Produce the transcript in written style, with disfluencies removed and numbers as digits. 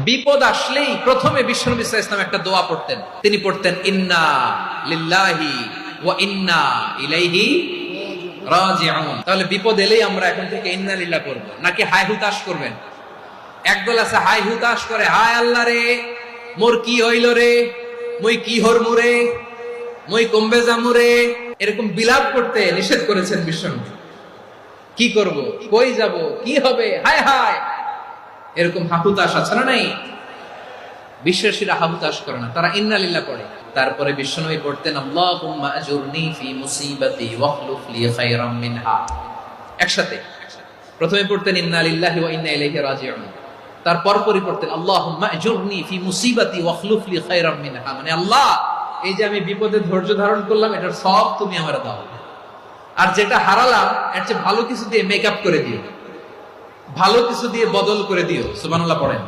বিপদ আসলেই প্রথমে বিশ্বনবী সাল্লাল্লাহু আলাইহি ওয়াসাল্লাম একটা দোয়া পড়তেন। তিনি পড়তেন ইন্না লিল্লাহি ওয়া ইন্না ইলাইহি রাজিউন। তাহলে বিপদ এলেই আমরা এখন থেকে ইন্না লিল্লাহ করব, নাকি হায় হুতাশ করবেন? একদল আছে হায় হুতাশ করে, হায় আল্লাহ রে মোর কি হইল রে, মই কি হরমু রে, মই কমবে যামু রে, এরকম বিলাপ করতে নিষেধ করেছেন বিশ্বনবী। কি করব, কই যাব, কি হবে, হায় হায়, এরকম হাহুতাশ আছে না নাই? বিশ্বাসীরা হাহুতাশ করে না, তারা ইন্না লিল্লাহ পড়ে। তারপরে বিশ্বনবী পড়তেন আল্লাহুম্মা আজুরনি ফি মুসিবাতি ওয়াখলুফ লি খায়রাম মিনহা। একসাথে প্রথমে পড়তেন ইন্না লিল্লাহি ওয়া ইন্না ইলাইহি রাজিউন, তারপর পরে পড়তেন আল্লাহুম্মা আজুরনি ফি মুসিবাতি ওয়াখলুফ লি খায়রাম মিনহা, মানে আল্লাহ এই যে আমি বিপদে ধৈর্য ধারণ করলাম এটার সব তুমি আমারে দাও, আর যেটা হারালাম এর চেয়ে ভালো কিছু দিয়ে মেকআপ করে দিও, ভালো কিছু দিয়ে বদল করে দিও। সুবহানাল্লাহ পড়েন।